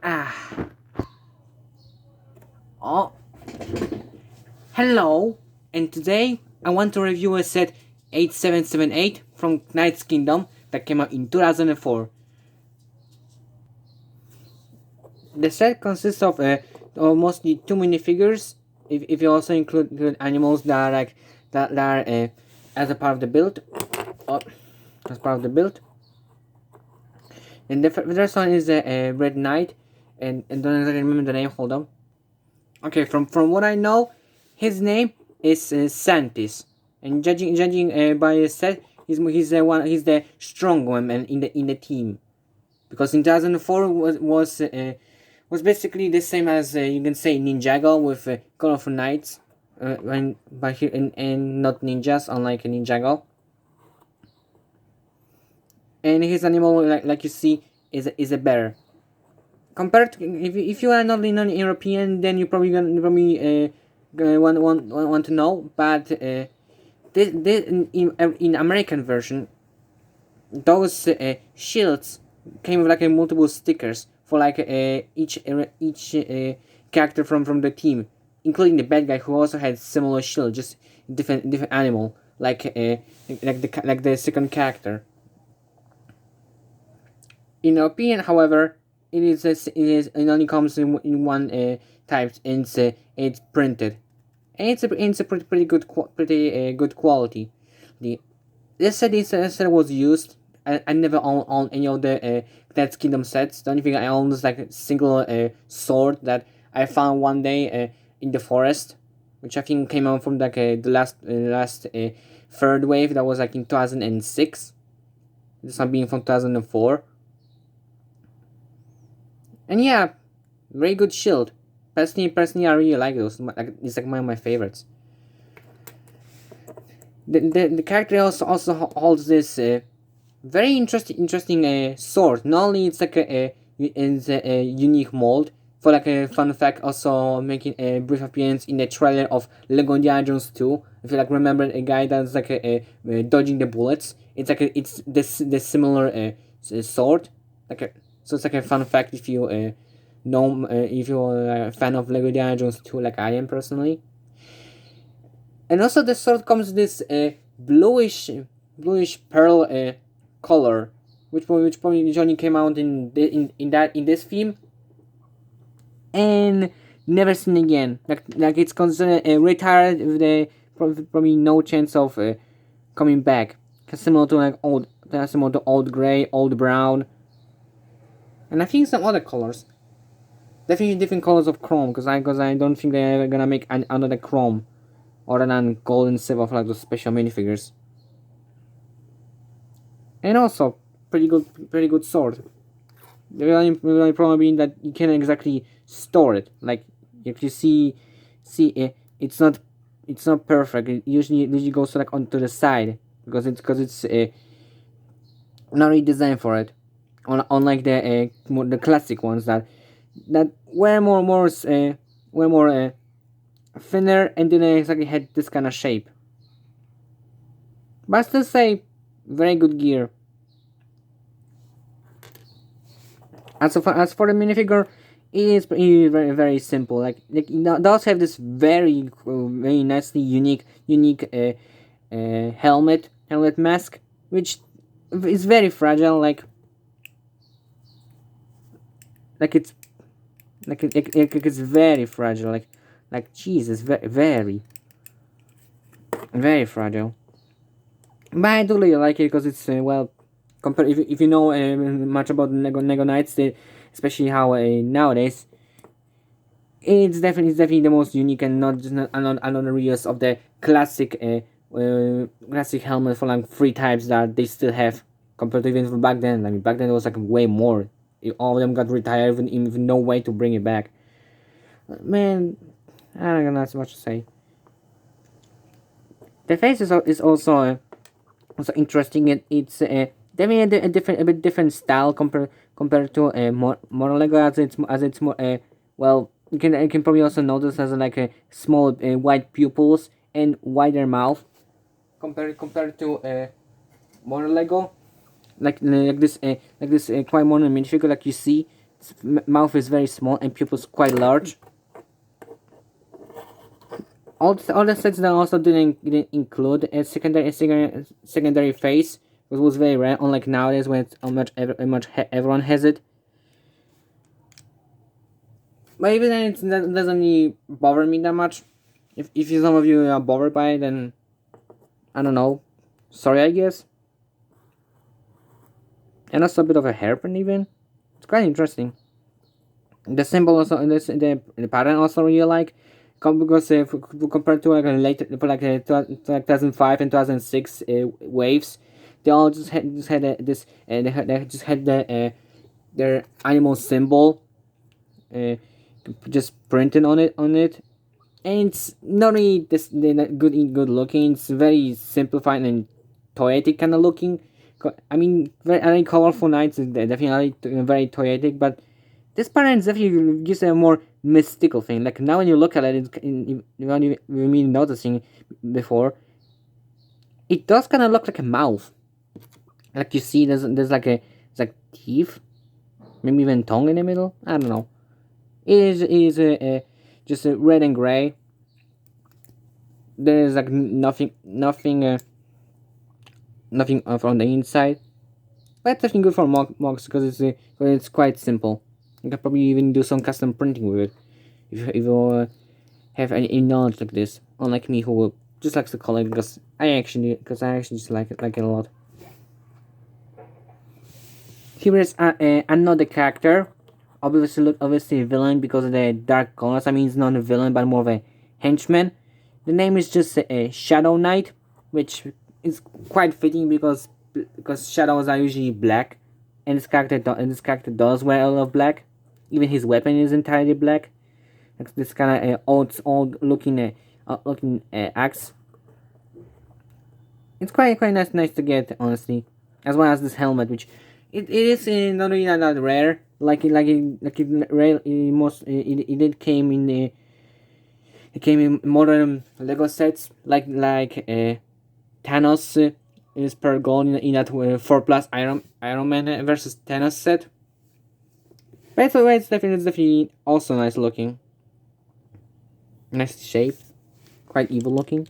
Ah, oh, hello, and today I want to review a set 8778 from Knight's Kingdom that came out in 2004. The set consists of mostly two minifigures, if you also include animals that are as a part of the build. Oh, as part of the build. And the first one is a Red Knight, and don't exactly remember the name, hold on. Okay, from what I know, his name is Santis, and judging by his set, he's the strong one man in the team, because in 2004 was basically the same as you can say Ninjago with colorful knights, but here and not ninjas unlike a Ninjago, and his animal like you see is a bear. Compared to, if you are not non-European, then you probably want to know. But this in American version, those shields came with like a multiple stickers for like each character from the team, including the bad guy who also had similar shield, just different animal like the second character. In opinion, however, it only comes in one type, and it's printed, and it's a pretty good quality. The this set was used. I never own any of the Dead Kingdom sets. The only thing I own is like a single sword that I found one day in the forest, which I think came out from like the last third wave that was like in 2006. This one being from 2004. And yeah, very good shield. Personally, I really like those. It's like one of my favorites. The character also holds this very interesting sword. Not only it's like a unique mold. For like a fun fact, also making a brief appearance in the trailer of Lego Indiana Jones 2. If you like remember a guy that's like dodging the bullets, it's the similar sword. So it's like a fun fact if you know if you're a fan of Lego Indiana Jones 2 like I am personally. And also the sword comes this bluish pearl color, which probably only came out in this theme, and never seen again. Like it's considered retired with the probably no chance of coming back. Similar to similar to old gray, old brown, and I think some other colors. Definitely different colors of chrome, because I don't think they're ever gonna make another chrome other than gold and silver for like those special minifigures. And also pretty good sword. The only problem being that you can't exactly store it. Like if you see it, it's not perfect. It usually goes like onto the side because it's not really designed for it. Unlike the classic ones that were more thinner and didn't exactly had this kind of shape. But I still say very good gear. As for the minifigure, it is very simple. Like it does have this very nicely unique helmet mask, which is very fragile. Like it's it's very fragile. Like Jesus, very fragile. But I do really like it because it's well, compared if you know much about Lego Knights, especially how nowadays it's definitely the most unique and not just not another reuse of the classic helmet for like three types that they still have compared to even from back then. I mean back then it was like way more. All of them got retired, even no way to bring it back. Man, I don't know so much to say. The face is also interesting. It's definitely a bit different style compared to more Lego, as it's more well, you can probably also notice as like a small white pupils and wider mouth compared to more Lego, like this quite modern minifigure like you see. mouth is very small and pupils quite large. All the sets that also didn't include a secondary face, which was very rare, unlike nowadays when it's everyone has it. But even then, that doesn't really bother me that much. If some of you are bothered by it, then I don't know. Sorry, I guess. And also a bit of a hairpin even. It's quite interesting. The symbol also in this the pattern also really like, because compared to like a later like 2005 and 2006 waves, they all just had this they just had their animal symbol just printed on it, and it's not really good looking. It's very simplified and toyetic kind of looking. I mean, very colorful nights is definitely very toyetic, but this pattern is definitely gives a more mystical thing. Like now when you look at it, when you mean noticing before, it does kind of look like a mouth. Like you see, there's like teeth, maybe even tongue in the middle. I don't know. It is just red and gray. There is like nothing from the inside. But it's definitely good for mugs because it's quite simple. You can probably even do some custom printing with it if you have any knowledge like this. Unlike me, who just likes to collect because I actually just like it a lot. Here is another character. Obviously a villain because of the dark colors. I mean, it's not a villain, but more of a henchman. The name is just a Shadow Knight, which is quite fitting because shadows are usually black, and this character does wear a lot of black. Even his weapon is entirely black. Like this kind of old looking axe. It's quite nice to get, honestly, as well as this helmet, which it is not really that rare. It did came in the it came in modern Lego sets like Thanos is per gold in that 4+ Iron Man versus Thanos set. But it's definitely also nice looking, nice shape, quite evil looking,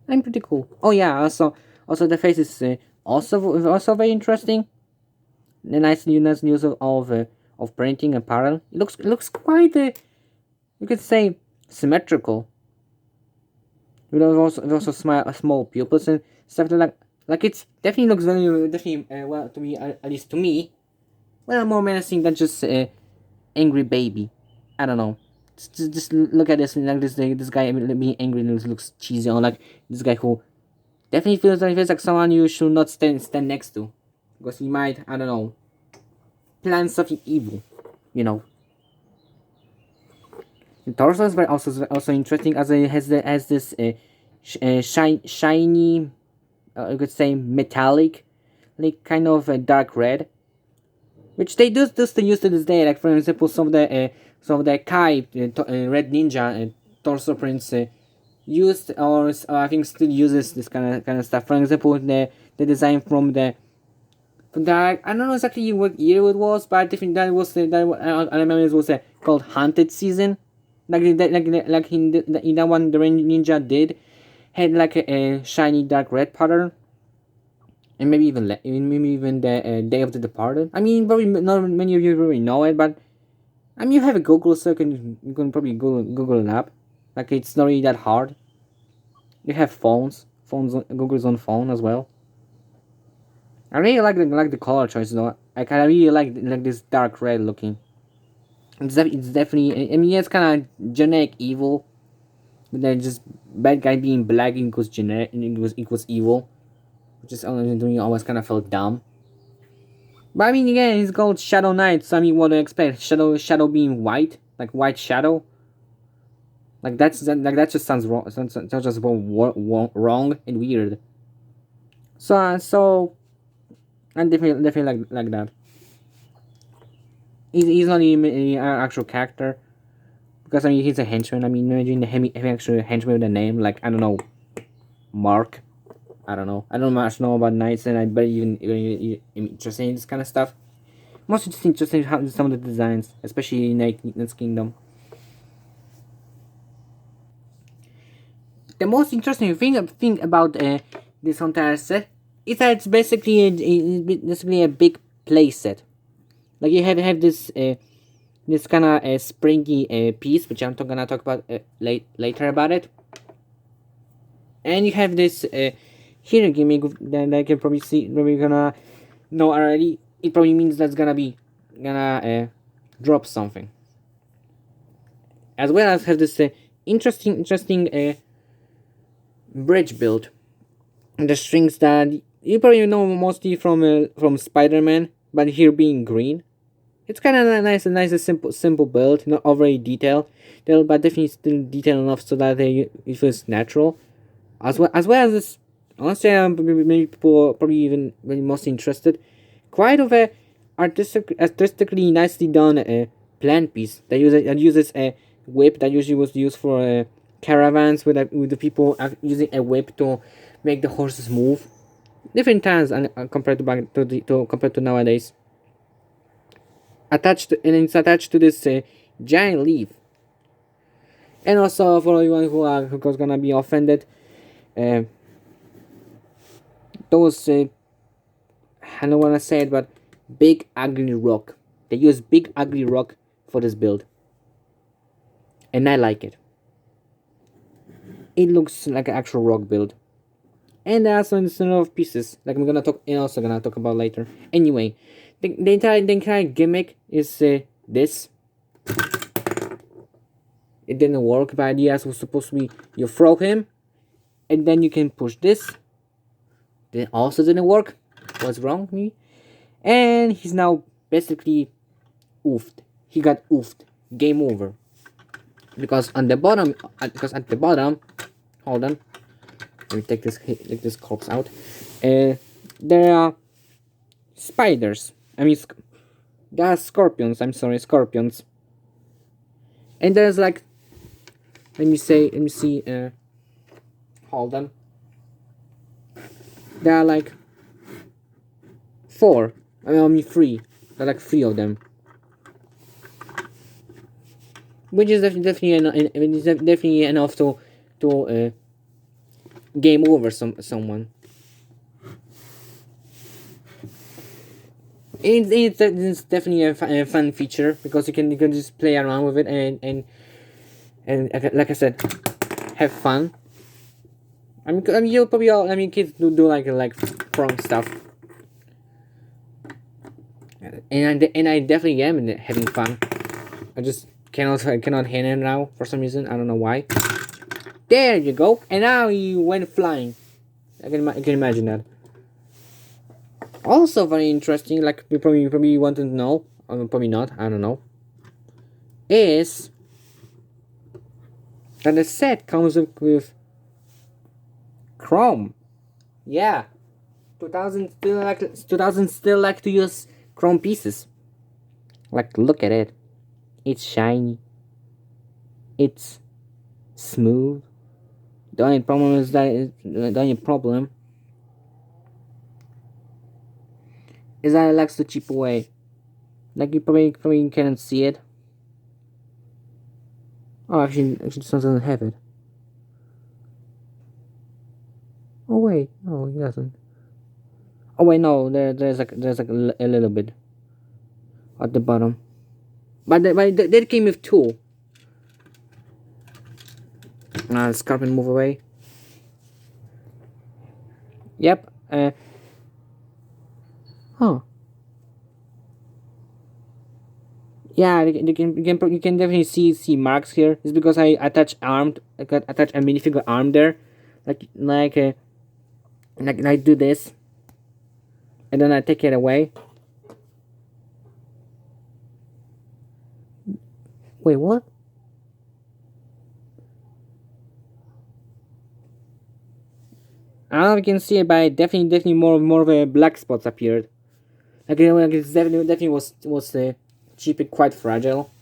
and pretty cool. Oh yeah, also the face is also very interesting. The nice use of printing apparel. It looks quite you could say symmetrical. With also small pupils and stuff like it's definitely looks well to me, at least to me. Well, more menacing than just angry baby. I don't know. Just look at this, like this guy being angry looks cheesy. Or like this guy who definitely feels like someone you should not stand next to, because he might, I don't know, plan something evil. You know. The torso is also interesting as it has this shiny, you could say metallic, like kind of a dark red, which they do still use to this day. Like for example, some of the Kai Red Ninja torso prints used, or I think still uses this kind of stuff. For example, the design from the I don't know exactly what year it was, but I think that was I remember it was called Haunted Season. In that one, the Red Ninja did had like a shiny dark red pattern, and maybe even the Day of the Departed. I mean, probably not many of you really know it, but I mean, you have a Google, so you can probably Google it up. Like it's not really that hard. You have phones, Google's on phone as well. I really like the color choice though. I kind of really like this dark red looking. It's definitely. I mean, yeah, it's kind of generic evil. But then just bad guy being black equals generic equals evil, which is always kind of felt dumb. But I mean, again, it's called Shadow Knight, so I mean, what do you expect? Shadow being white, like white shadow. Like that just sounds wrong. Sounds just wrong and weird. So I definitely like that. He's not even an actual character, because I mean he's a henchman. I mean, imagine having actual henchman with a name like, I don't know, Mark. I don't know. I don't much know about knights, and I bet even interested in this kind of stuff. most interesting how some of the designs, especially in Knight's Kingdom. The most interesting thing about this entire set is that it's basically a big play set. Like you have this kind of springy piece, which I'm gonna talk about later about it. And you have this here gimmick that I can probably see, probably gonna know already. It probably means that's gonna drop something. As well as have this interesting bridge build. The strings that you probably know mostly from Spider-Man, but here being green. It's kind of a nice, simple build, not overly detailed, but definitely still detailed enough so that it feels natural. As well as this, honestly, maybe people are probably even really most interested. Quite of a artistically nicely done plant piece that uses a whip that usually was used for caravans with the people using a whip to make the horses move. Different times compared to nowadays. It's attached to this giant leaf. And also for anyone who's gonna be offended, those I don't wanna say it, but big ugly rock. They use big ugly rock for this build, and I like it. It looks like an actual rock build. And there are some of pieces like I'm gonna talk and also gonna talk about later. Anyway, the entire gimmick is this. It didn't work. The idea was supposed to be you throw him, and then you can push this. Then also didn't work. What's wrong with me? And he's now basically oofed. He got oofed. Game over. Because at the bottom, hold on. Let me take this corpse out. There are spiders. There are scorpions. I'm sorry, scorpions. And there's like, let me see. Hold on. There are like 4. Three. There are like 3 of them. Which is definitely enough to game over someone. It's definitely a fun feature because you can just play around with it and like I said, have fun. You'll probably all kids do like throwing stuff, and I definitely am having fun. I just cannot handle it now for some reason. I don't know why. There you go, and now you went flying. I can imagine that. Also very interesting, like you probably want to know, or probably not, I don't know, is that the set comes with chrome. Yeah, 2000 still like to use chrome pieces. Like, look at it. It's shiny. It's smooth. The only problem is that it likes to chip away. Like you probably cannot see it. Oh, actually, this one doesn't have it. Oh wait, no, it doesn't. Oh wait, no, there's like a little bit at the bottom, but that came with 2. Scorpion, move away. Yep. Huh. Yeah, you can definitely see marks here. It's because I attach a minifigure arm there, like I do this, and then I take it away. Wait, what? I don't know if you can see it, but definitely more of a black spots appeared. Like it definitely was cheap and quite fragile.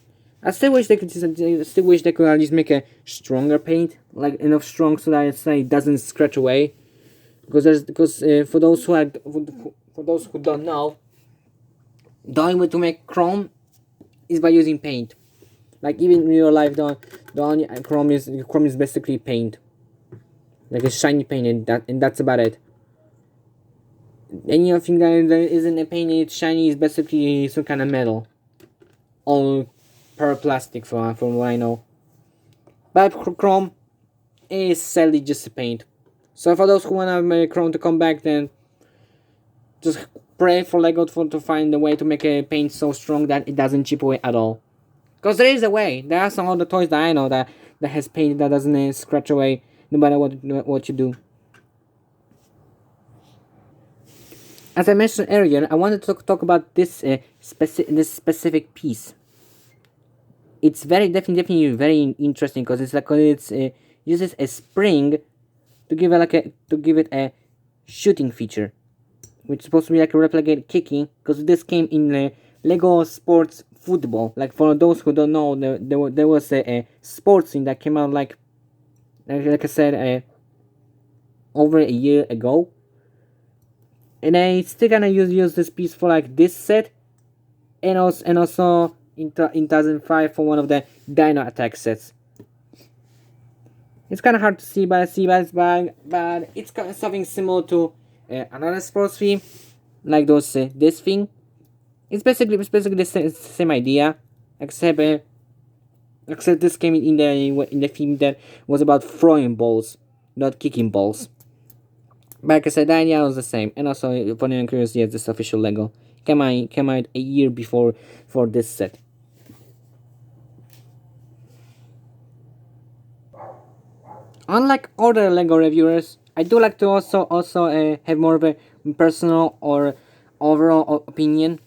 I still wish they could at least make a stronger paint, like enough strong so that it doesn't scratch away. Because for those who don't know, The only way to make chrome is by using paint. Like even in real life, the only chrome is basically paint, like a shiny paint, and that's about it. Anything that isn't a paint, it's shiny, is basically some kind of metal, all pure plastic from what I know. But chrome is sadly just a paint. So for those who wanna make chrome to come back, then just pray for Lego to find a way to make a paint so strong that it doesn't chip away at all. Because there is a way. There are some other toys that I know that has paint that doesn't scratch away no matter what you do. As I mentioned earlier, I wanted to talk about this this specific piece. It's definitely very interesting because it's uses a spring to give it a shooting feature, which is supposed to be like a replicate kicking, because this came in Lego Sports Football. Like for those who don't know, there was a sports thing that came out like I said over a year ago, and I still gonna use this piece for like this set, and also in 2005 for one of the Dino Attack sets. It's kind of hard to see, but it's kind of something similar to another sports theme, like those this thing. It's basically the same idea, except this came in the theme that was about throwing balls, not kicking balls. But like I said, the idea was the same, and also for anyone curious, yes, this official Lego came out a year before for this set. Unlike other Lego reviewers, I do like to also have more of a personal or overall opinion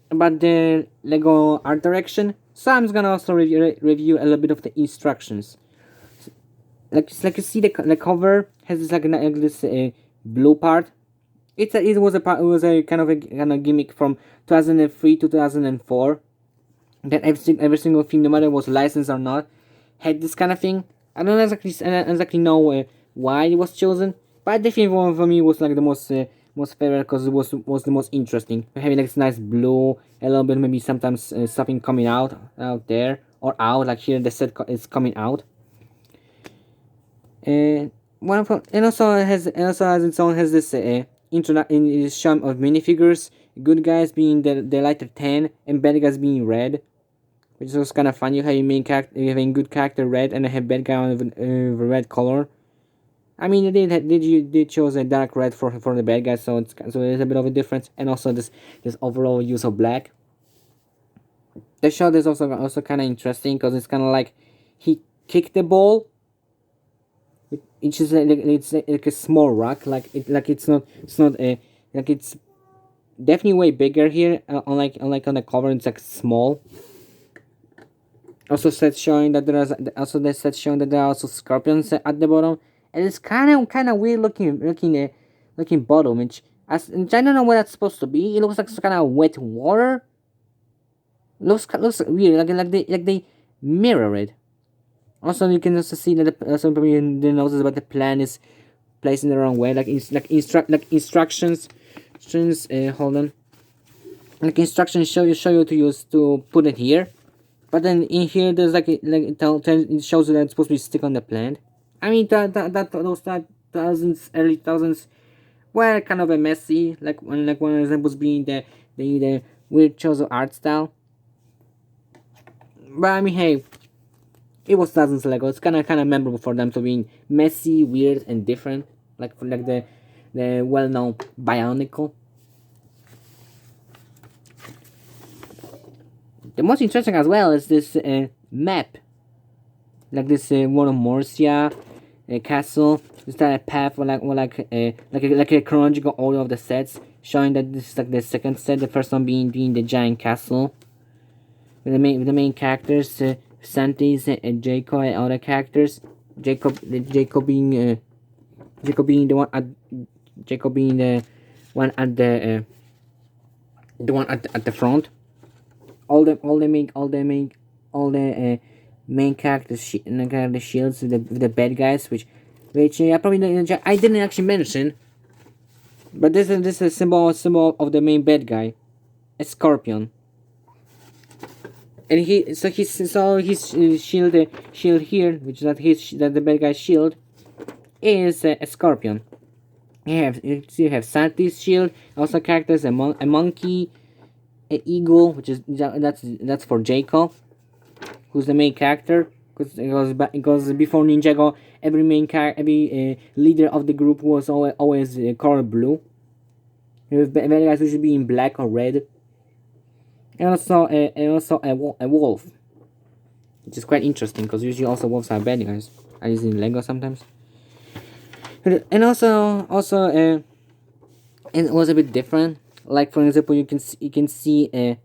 about the Lego art direction. So I'm just gonna also review a little bit of the instructions. Like you see, the cover has this like this blue part. It was a kind of a gimmick from 2003 to 2004. That every single thing, no matter was licensed or not, had this kind of thing. I don't exactly know why it was chosen, but definitely one for me was like the most favorite because it was the most interesting. Having like this nice blue, a little bit maybe sometimes something coming out there or out, like here the set is coming out. And also has its own has this introduction of minifigures. Good guys being the lighter tan and bad guys being red, which was kind of fun. You have your main character, you have a good character red, and I have bad guy on the red color. I mean, they did choose a dark red for the bad guy, so there's a bit of a difference, and also this overall use of black. The shot is also kind of interesting because it's kind of like he kicked the ball. It's just it's like a small rock, it's not a like it's definitely way bigger here. Unlike on the cover, it's like small. Also set showing that there are also scorpions at the bottom, and it's kind of weird looking bottom, which I don't know what that's supposed to be. It looks like some kind of wet water. Looks weird, like they mirror it. Also, you can also see that some people didn't notice, but the plan is placed in the wrong way. Like instructions. Hold on. Like instructions show you to use to put it here. But then in here, there's it shows you that it's supposed to be stick on the plant. I mean, those early thousands were kind of a messy. Like one of the examples being the weird choice of art style. But I mean, hey, it was thousands Lego. It's kind of memorable for them to be messy, weird, and different. Like the well-known Bionicle. The most interesting as well is this map, like this one of Morsia castle. Is that a path or like a chronological order of the sets, showing that this is like the second set. The first one being the giant castle with the main characters, Santis and Jacob and other characters. Jacob being the one at the front. All the main characters the shields with the bad guys, which I didn't actually mention, but this is a symbol of the main bad guy, a scorpion. And his shield here, which is that the bad guy's shield, is a scorpion. You have Santi's shield. Also characters a monkey, an eagle, which is that's for Jacob, who's the main character. Because before Ninjago, every leader of the group was always color blue. With bad guys which should be in black or red. And also a wolf, which is quite interesting because usually also wolves are bad guys. I use in Lego sometimes. And it was a bit different. Like for example, you can see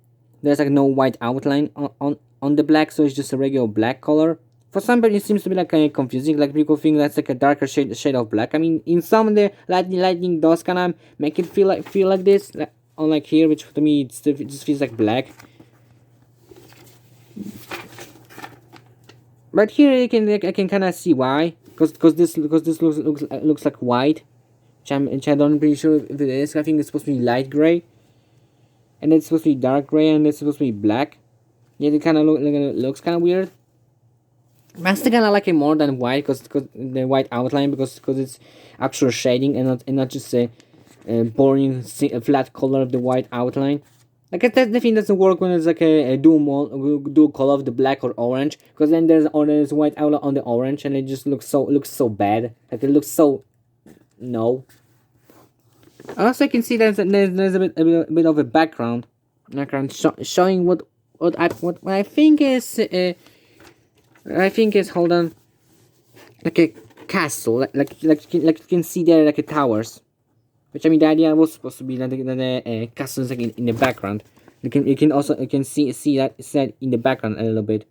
there's like no white outline on the black, so it's just a regular black color. For somebody, it seems to be like kind of confusing. Like people think that's like a darker shade of black. I mean, in some of the lightning does kind of make it feel like this. Like, unlike here, which to me it just feels like black. But here I can kind of see why, because this looks like white, which I don't pretty sure if it is. I think it's supposed to be light gray, and it's supposed to be dark gray, and it's supposed to be black. Yeah, it kind of looks kind of weird. But I still kind of like it more than white, because the white outline, because it's actual shading and not just a boring flat color of the white outline. Like that definitely doesn't work when it's like a dual color of the black or orange, because then there's white outline on the orange and it just looks so bad. Like it looks so no. Also, I can see there's a bit of a background showing what I think is hold on, like a castle, like you can see there like a towers. Which I mean, the idea was supposed to be that the castles like in the background. You can see that set in the background a little bit.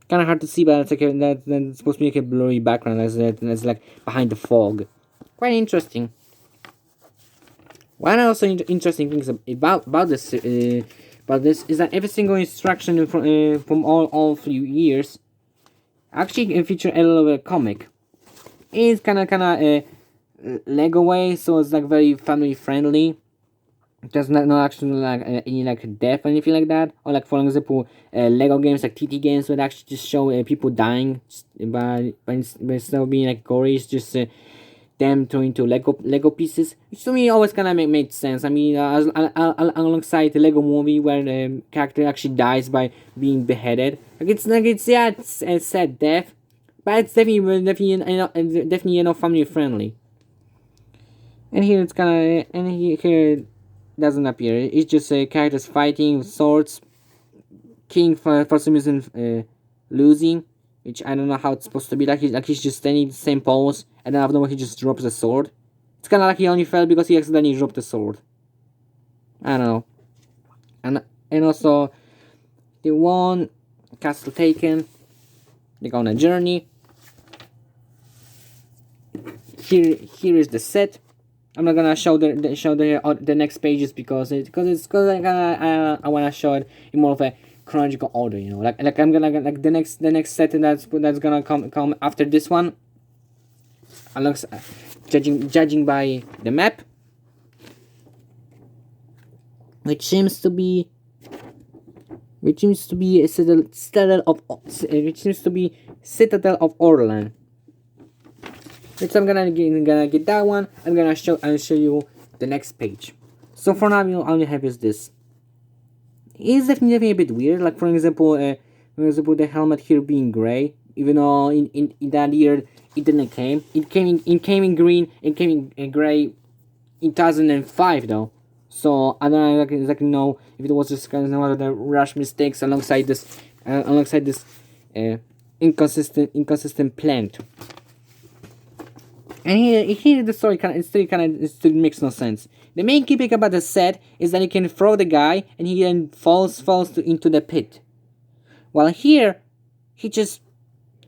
Kind of hard to see, but it's like that's supposed to be like a blurry background as like behind the fog. Quite interesting. One also interesting things about this is that every single instruction from all few years actually feature a little bit of comic. It's kind of Lego way, so it's like very family friendly. There's not actually like any like death or anything like that. Or like for example, Lego games like TT games would actually just show people dying, by instead of being like gory, it's just them turning into Lego pieces. Which to me always kind of made sense. I mean, alongside the Lego movie where the character actually dies by being beheaded. It's a sad death, but it's definitely family friendly. And here it's kind of, and here it doesn't appear. It's just characters fighting with swords. King for some reason losing, which I don't know how it's supposed to be. Like he's just standing in the same pose, and then afterwards he just drops the sword. It's kind of like he only fell because he accidentally dropped the sword. I don't know. And also, they won, castle taken. They go on a journey. Here is the set. I'm not gonna show the next pages because I wanna show it in more of a chronological order, you know. Like I'm gonna like the next set that's gonna come after this one. Judging by the map, which seems to be a citadel of Orlan. So I'm gonna get that one. I'll show you the next page. So for now, all you have is this. It's definitely a bit weird. Like for example, the helmet here being gray, even though in that year it didn't came. It came in green. It came in gray in 2005 though. So I don't exactly know if it was just kind of one of the rush mistakes alongside this inconsistent plant. And here the story still makes no sense. The main gimmick about the set is that you can throw the guy and he then falls into the pit. While here, he just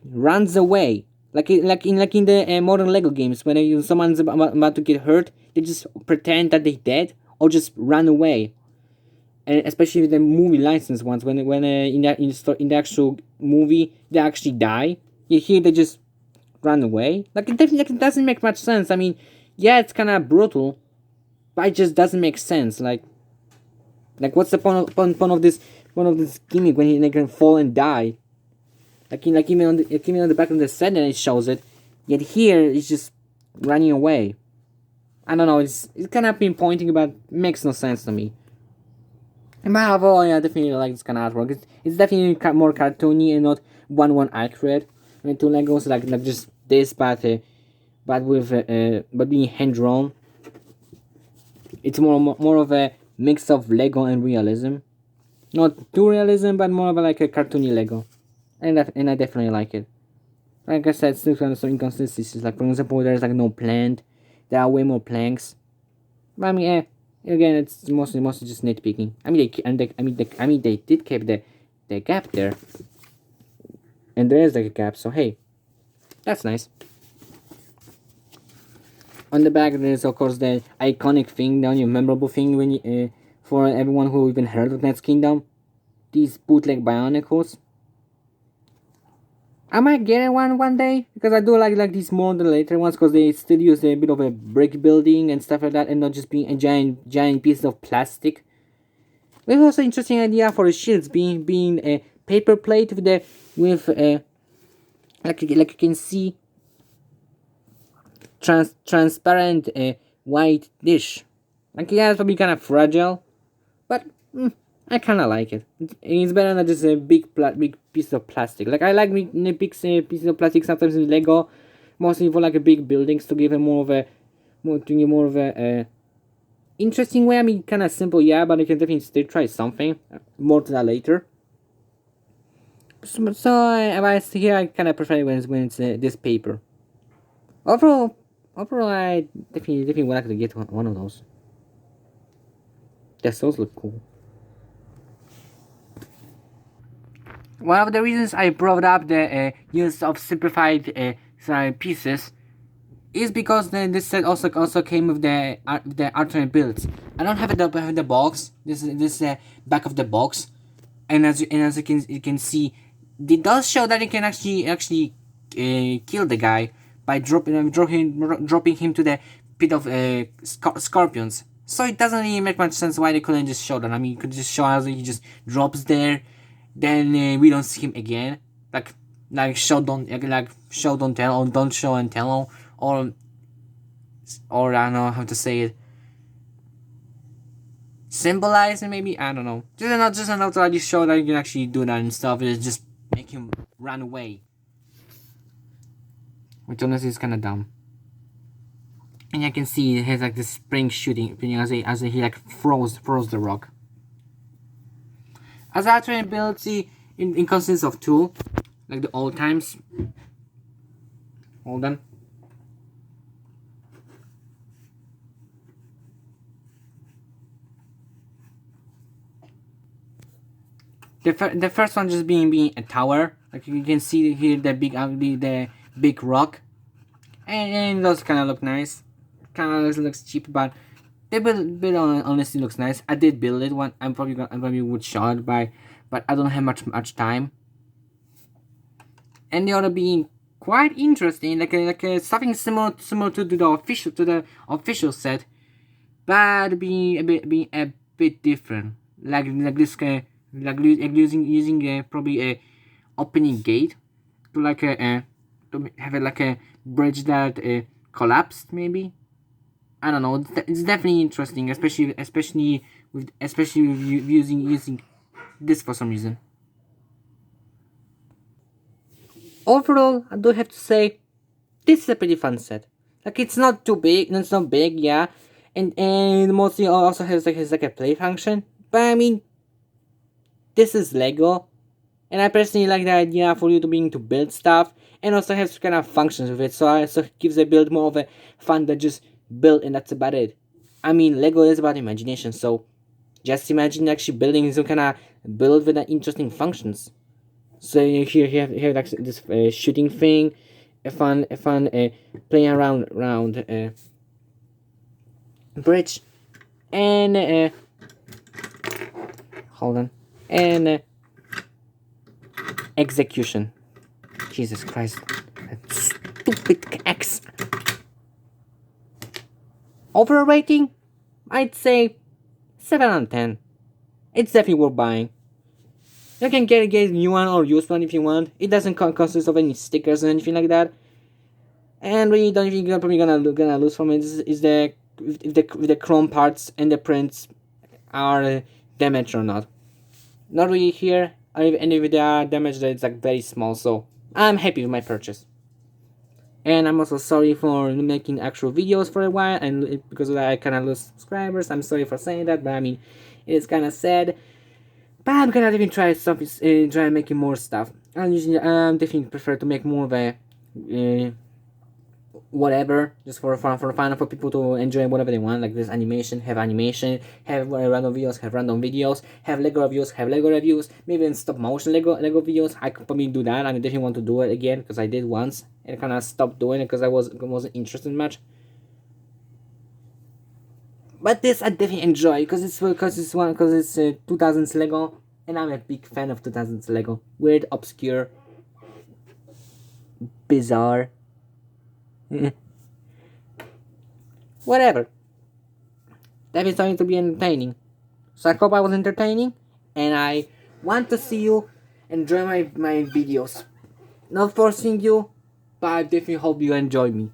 runs away. Like in the modern Lego games, when someone's about to get hurt, they just pretend that they're dead or just run away. And especially the movie license ones, when in the actual movie they actually die. Here they just run away. Like it definitely doesn't make much sense. I mean, yeah, it's kind of brutal, but it just doesn't make sense. Like Like, what's the point of this gimmick when he can fall and die? Like even on the back of the set, and it shows it. Yet here, it's just running away. I don't know. It's kind of pinpointing, but makes no sense to me. But overall, yeah, I definitely like this kind of artwork. It's definitely more cartoony and not one accurate. I mean, two Legos like just this, but with but being hand drawn. It's more of a mix of Lego and realism. Not too realism, but more of like a cartoony Lego, and I definitely like it. Like I said, still kind of some inconsistencies. Like for example, there's like no plant. There are way more planks. But I mean, again, it's mostly just nitpicking. I mean, they did keep the gap there, and there is like a gap. So hey, that's nice. On the back, there's of course the iconic thing, the only memorable thing when for everyone who even heard of Net's Kingdom, these bootleg Bionicles. I might get one day because I do like these more than the later ones because they still use a bit of a brick building and stuff like that, and not just being a giant piece of plastic. We have also interesting idea for the shields being a paper plate with like you can see transparent white dish. Like yeah, it's probably kind of fragile, but I kind of like it. It's better than just a big piece of plastic. Like I like big pieces of plastic sometimes in Lego, mostly for like a big buildings to give it more of a interesting way. I mean, kind of simple, yeah, but I can definitely still try something. More to that later. Here I kind of prefer it when it's this paper. Overall, I definitely would like to get one of those. Those look cool. One of the reasons I brought up the use of simplified pieces is because this set also came with the alternate builds. I don't have the box. This is back of the box, and as you can see, it does show that you can actually kill the guy by dropping him to the pit of scorpions. So it doesn't really make much sense why they couldn't just show that. I mean, you could just show how he just drops there, then we don't see him again. Like show don't tell, or don't show and tell, or I don't know how to say it. Symbolize it maybe, I don't know. Just enough to like show that you can actually do that and stuff. It's just make him run away, which honestly is kind of dumb. And I can see it has like this spring shooting as he like froze the rock. As alternate ability in consists of two, like the old times. Hold on. The first one just being a tower, like you can see here the big rock, and those kind of look nice. Kind of looks cheap, but the build honestly looks nice. I did build it one. I probably would show it but I don't have much time. And the other being quite interesting, like something similar to the official set, but being a bit different. Like this using probably a opening gate to to have like a bridge that collapsed maybe. I don't know. It's definitely interesting, especially with using this for some reason. Overall, I do have to say, this is a pretty fun set. Like it's not too big, it's not big, yeah, and mostly also has like a play function. But I mean, this is Lego, and I personally like the idea for you to be able to build stuff, and also has kind of functions with it. So it gives the build more of a fun than just build, and that's about it. I mean, Lego is about imagination, so just imagine actually building some kind of build with interesting functions. So here you have like this shooting thing, a fun playing around bridge, and hold on, and execution. Jesus Christ, that stupid X. Overall rating, I'd say 7 out of 10. It's definitely worth buying. You can get a new one or used one if you want. It doesn't consist of any stickers or anything like that. And really, don't think you're probably gonna lose from it is the if the chrome parts and the prints are damaged or not. Not really here, and if they are damaged, it's like very small. So I'm happy with my purchase. And I'm also sorry for making actual videos for a while, and because of that I kind of lose subscribers. I'm sorry for saying that, but I mean, it's kind of sad. But I'm gonna even try something, try making more stuff. I usually definitely prefer to make more of a whatever, just for fun, for people to enjoy whatever they want. Like this animation, have random videos, have random videos, have Lego reviews, have Lego reviews, maybe even stop motion Lego videos. I could probably do that. I definitely want to do it again because I did once and kind of stopped doing it because I wasn't interested much. But this I definitely enjoy because it's 2000s Lego, and I'm a big fan of 2000s Lego. Weird, obscure, bizarre, whatever. That is going to be entertaining. So I hope I was entertaining, and I want to see you enjoy my videos. Not forcing you, but I definitely hope you enjoy me.